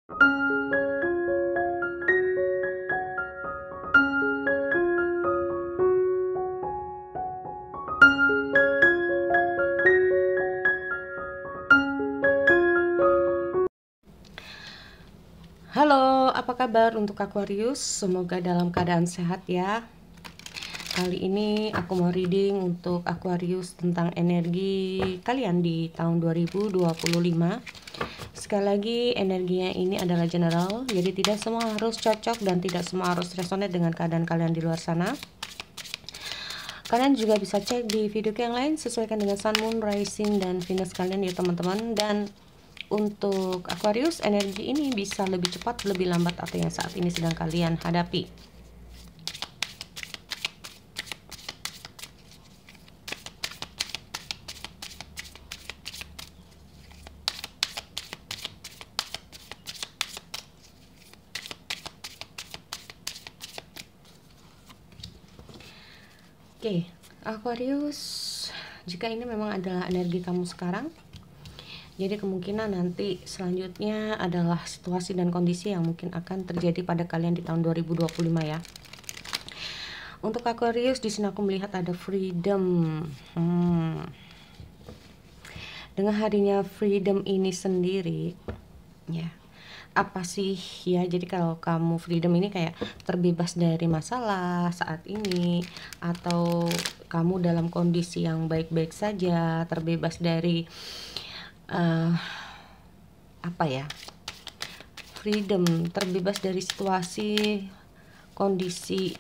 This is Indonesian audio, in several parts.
Halo, apa kabar untuk Aquarius? Semoga dalam keadaan sehat ya. Kali ini aku mau reading untuk Aquarius tentang energi kalian di tahun 2025. Sekali lagi, energinya ini adalah general, jadi tidak semua harus cocok dan tidak semua harus resonate dengan keadaan kalian di luar sana. Kalian juga bisa cek di video yang lain, sesuaikan dengan Sun, Moon, Rising, dan Venus kalian ya teman-teman. Dan untuk Aquarius, energi ini bisa lebih cepat, lebih lambat, atau yang saat ini sedang kalian hadapi. Oke, Aquarius, jika ini memang adalah energi kamu sekarang, jadi kemungkinan nanti selanjutnya adalah situasi dan kondisi yang mungkin akan terjadi pada kalian di tahun 2025 ya. Untuk Aquarius, di sini aku melihat ada freedom. Dengan harinya freedom ini sendiri, ya, apa sih ya? Jadi kalau kamu freedom ini kayak terbebas dari masalah saat ini, atau kamu dalam kondisi yang baik-baik saja, terbebas dari apa ya? Freedom, terbebas dari situasi, kondisi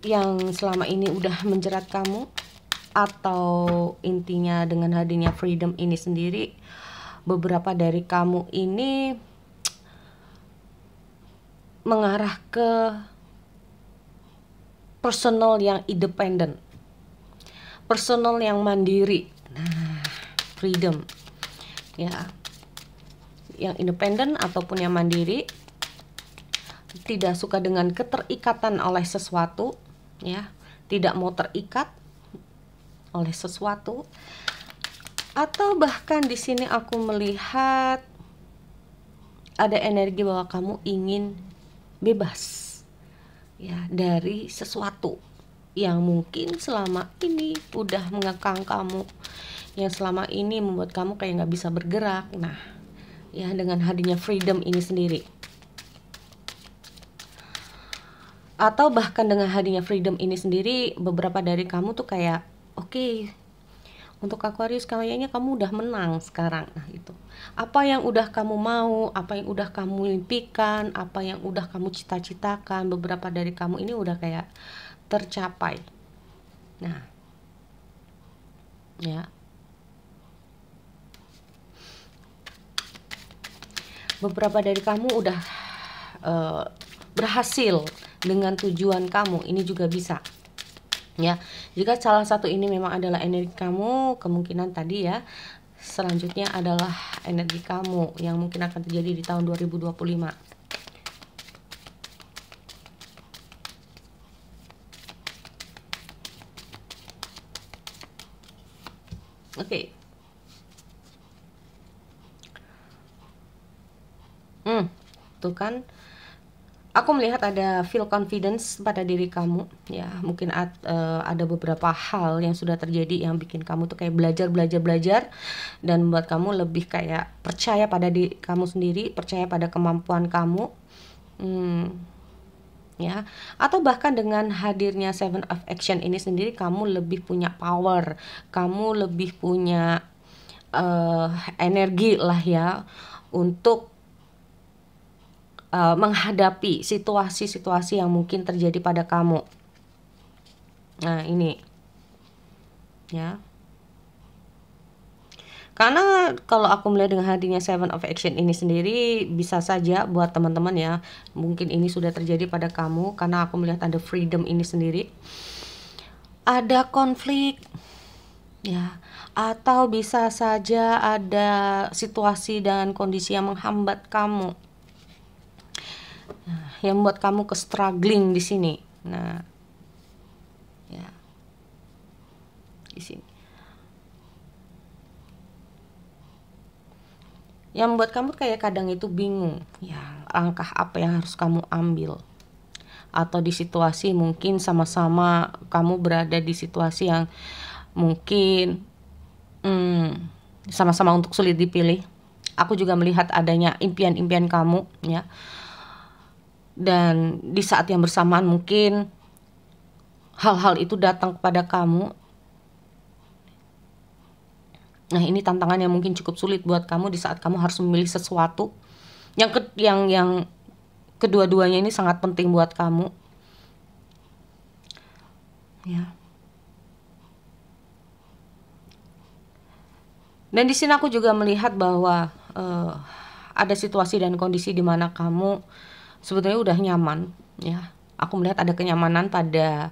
yang selama ini udah menjerat kamu, atau intinya dengan hadirnya freedom ini sendiri, beberapa dari kamu ini mengarah ke personal yang independen, personal yang mandiri. Nah, freedom ya, yang independen ataupun yang mandiri, tidak suka dengan keterikatan oleh sesuatu ya, tidak mau terikat oleh sesuatu. Atau bahkan di sini aku melihat ada energi bahwa kamu ingin bebas ya dari sesuatu yang mungkin selama ini udah mengekang kamu, yang selama ini membuat kamu kayak nggak bisa bergerak. Nah ya, dengan hadirnya freedom ini sendiri, atau bahkan dengan hadirnya freedom ini sendiri, beberapa dari kamu tuh kayak oke, untuk Aquarius kayaknya kamu udah menang sekarang. Nah itu, apa yang udah kamu mau, apa yang udah kamu impikan, apa yang udah kamu cita-citakan, beberapa dari kamu ini udah kayak tercapai. Nah ya, beberapa dari kamu udah berhasil dengan tujuan kamu. Ini juga bisa ya. Jika salah satu ini memang adalah energi kamu, kemungkinan tadi ya, selanjutnya adalah energi kamu yang mungkin akan terjadi di tahun 2025. Oke. Tuh kan, aku melihat ada feel confidence pada diri kamu ya. Mungkin ada beberapa hal yang sudah terjadi yang bikin kamu tuh kayak belajar dan membuat kamu lebih kayak percaya pada diri kamu sendiri, percaya pada kemampuan kamu. Ya, atau bahkan dengan hadirnya Seven of Action ini sendiri, kamu lebih punya power, kamu lebih punya energi lah ya untuk menghadapi situasi-situasi yang mungkin terjadi pada kamu. Nah ini ya, karena kalau aku melihat dengan hadirnya Seven of Action ini sendiri, bisa saja buat teman-teman ya, mungkin ini sudah terjadi pada kamu karena aku melihat ada freedom ini sendiri, ada konflik ya, atau bisa saja ada situasi dan kondisi yang menghambat kamu, yang membuat kamu ke struggling di sini. Nah ya, di sini yang membuat kamu kayak kadang itu bingung ya, langkah apa yang harus kamu ambil. Atau di situasi mungkin sama-sama kamu berada di situasi yang mungkin sama-sama untuk sulit dipilih. Aku juga melihat adanya impian-impian kamu ya, dan di saat yang bersamaan mungkin hal-hal itu datang kepada kamu. Nah, ini tantangan yang mungkin cukup sulit buat kamu di saat kamu harus memilih sesuatu yang kedua-duanya ini sangat penting buat kamu. Ya. Dan di sini aku juga melihat bahwa ada situasi dan kondisi di mana kamu sebetulnya udah nyaman, ya. Aku melihat ada kenyamanan pada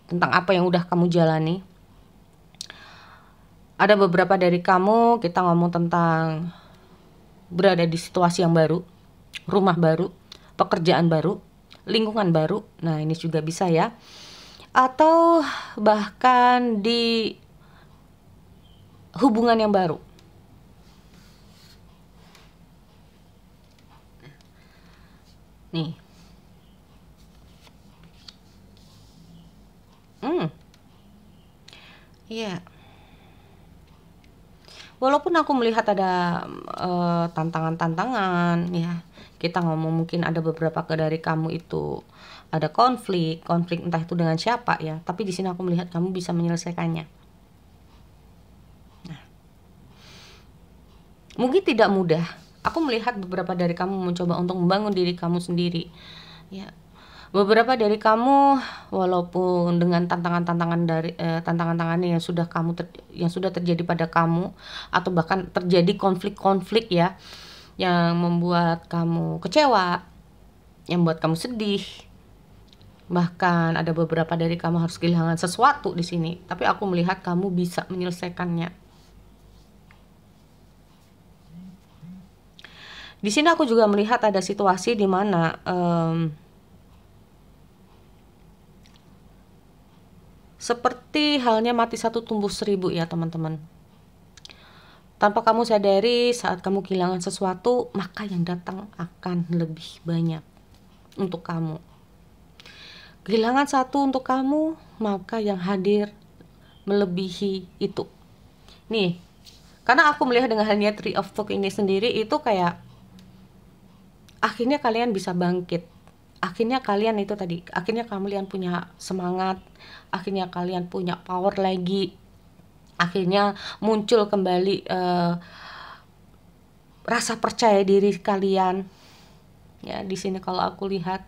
tentang apa yang udah kamu jalani. Ada beberapa dari kamu, kita ngomong tentang berada di situasi yang baru, rumah baru, pekerjaan baru, lingkungan baru. Nah, ini juga bisa ya. Atau bahkan di hubungan yang baru. Nih. Iya. Walaupun aku melihat ada tantangan-tantangan ya. Kita ngomong mungkin ada beberapa dari kamu itu ada konflik entah itu dengan siapa ya, tapi di sini aku melihat kamu bisa menyelesaikannya. Nah, mungkin tidak mudah. Aku melihat beberapa dari kamu mencoba untuk membangun diri kamu sendiri. Ya, beberapa dari kamu walaupun dengan tantangan-tantangan yang sudah terjadi pada kamu, atau bahkan terjadi konflik-konflik ya, yang membuat kamu kecewa, yang membuat kamu sedih. Bahkan ada beberapa dari kamu harus kehilangan sesuatu di sini, tapi aku melihat kamu bisa menyelesaikannya. Di sini aku juga melihat ada situasi di mana seperti halnya mati satu tumbuh seribu ya teman-teman. Tanpa kamu sadari, saat kamu kehilangan sesuatu, maka yang datang akan lebih banyak untuk kamu. Kehilangan satu untuk kamu, maka yang hadir melebihi itu. Nih, karena aku melihat dengan halnya Tree of Talk ini sendiri itu kayak akhirnya kalian bisa bangkit. Akhirnya kalian itu tadi, akhirnya kalian punya semangat, akhirnya kalian punya power lagi. Akhirnya muncul kembali rasa percaya diri kalian. Ya, di sini kalau aku lihat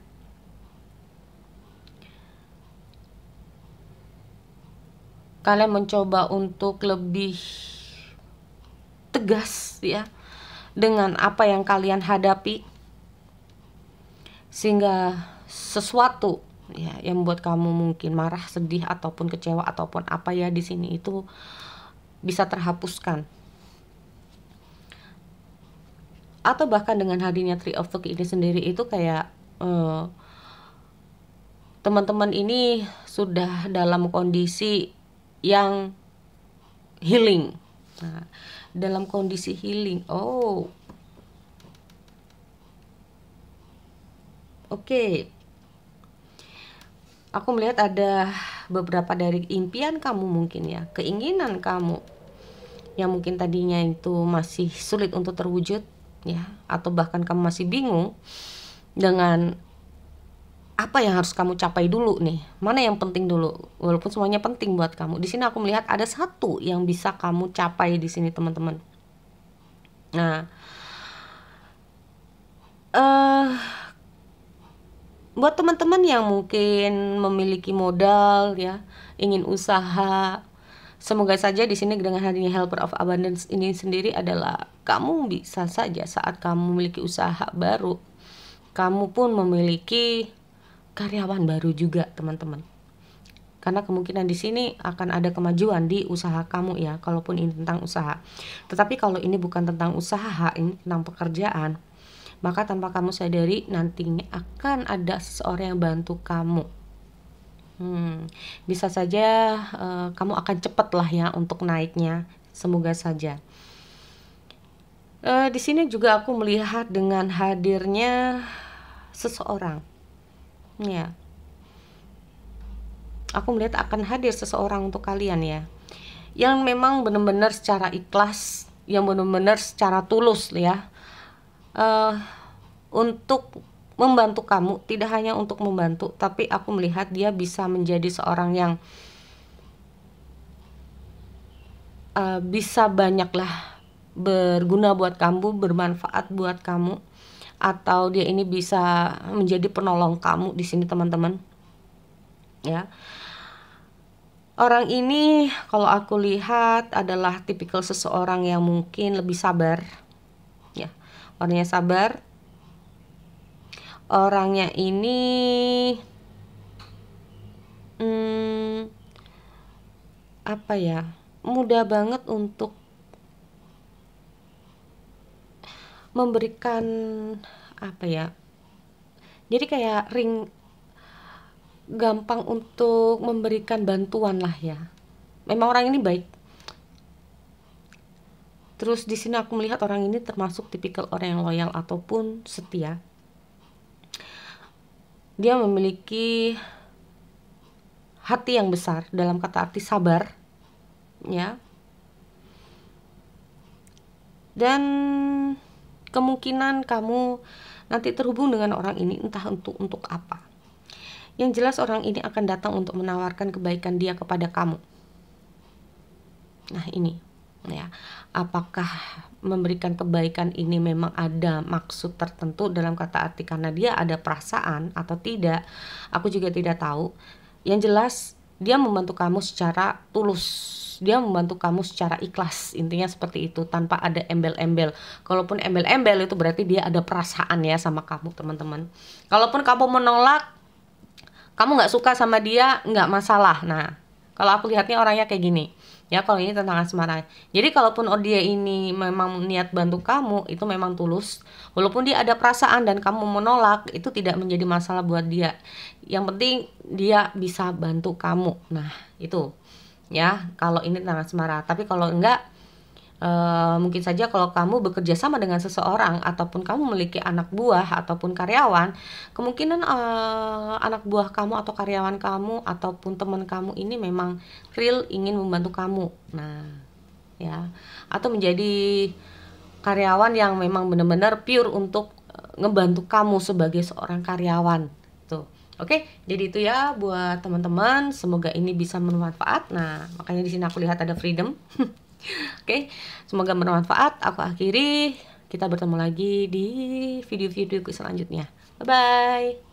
kalian mencoba untuk lebih tegas ya dengan apa yang kalian hadapi, sehingga sesuatu ya yang membuat kamu mungkin marah, sedih ataupun kecewa ataupun apa ya di sini itu bisa terhapuskan. Atau bahkan dengan hadirnya Tree of Talk ini sendiri itu kayak teman-teman ini sudah dalam kondisi yang healing. Nah, dalam kondisi healing. Oke. Aku melihat ada beberapa dari impian kamu mungkin ya, keinginan kamu yang mungkin tadinya itu masih sulit untuk terwujud ya, atau bahkan kamu masih bingung dengan apa yang harus kamu capai dulu nih, mana yang penting dulu, walaupun semuanya penting buat kamu. Di sini aku melihat ada satu yang bisa kamu capai di sini teman-teman. Nah, buat teman-teman yang mungkin memiliki modal ya, ingin usaha, semoga saja di sini dengan hadirnya Helper of Abundance ini sendiri adalah kamu bisa saja saat kamu memiliki usaha baru, kamu pun memiliki karyawan baru juga teman-teman. Karena kemungkinan di sini akan ada kemajuan di usaha kamu ya, kalaupun ini tentang usaha. Tetapi kalau ini bukan tentang usaha, ini tentang pekerjaan, maka tanpa kamu sadari nantinya akan ada seseorang yang bantu kamu. Bisa saja kamu akan cepat lah ya untuk naiknya. Semoga saja. Di sini juga aku melihat dengan hadirnya seseorang, ya. Aku melihat akan hadir seseorang untuk kalian ya, yang memang benar-benar secara ikhlas, yang benar-benar secara tulus ya, untuk membantu kamu. Tidak hanya untuk membantu, tapi aku melihat dia bisa menjadi seorang yang bisa banyaklah berguna buat kamu, bermanfaat buat kamu, atau dia ini bisa menjadi penolong kamu di sini teman-teman. Ya. Orang ini kalau aku lihat adalah tipikal seseorang yang mungkin lebih sabar. Ya. Orangnya sabar. Orangnya ini apa ya? Mudah banget untuk memberikan apa ya, jadi kayak gampang untuk memberikan bantuan lah ya. Memang orang ini baik. Terus di sini aku melihat orang ini termasuk tipikal orang yang loyal ataupun setia. Dia memiliki hati yang besar, dalam kata arti sabar ya, dan kemungkinan kamu nanti terhubung dengan orang ini entah untuk apa. Yang jelas orang ini akan datang untuk menawarkan kebaikan dia kepada kamu. Nah ini ya, apakah memberikan kebaikan ini memang ada maksud tertentu dalam kata arti karena dia ada perasaan atau tidak, aku juga tidak tahu. Yang jelas dia membantu kamu secara tulus, dia membantu kamu secara ikhlas, intinya seperti itu, tanpa ada embel-embel. Kalaupun embel-embel itu berarti dia ada perasaan ya sama kamu teman-teman. Kalaupun kamu menolak, kamu nggak suka sama dia, nggak masalah. Nah kalau aku lihatnya orangnya kayak gini ya, kalau ini tentang asmara. Jadi kalaupun dia ini memang niat bantu kamu, itu memang tulus. Walaupun dia ada perasaan dan kamu menolak, itu tidak menjadi masalah buat dia. Yang penting dia bisa bantu kamu. Nah itu ya, kalau ini tentang asmara. Tapi kalau enggak, mungkin saja kalau kamu bekerja sama dengan seseorang ataupun kamu memiliki anak buah ataupun karyawan, kemungkinan anak buah kamu atau karyawan kamu ataupun teman kamu ini memang real ingin membantu kamu. Nah ya, atau menjadi karyawan yang memang benar-benar pure untuk ngebantu kamu sebagai seorang karyawan tuh. Oke, jadi itu ya buat teman-teman, semoga ini bisa bermanfaat. Nah makanya di sini aku lihat ada freedom. Oke, semoga bermanfaat. Aku akhiri. Kita bertemu lagi di video-video selanjutnya. Bye bye.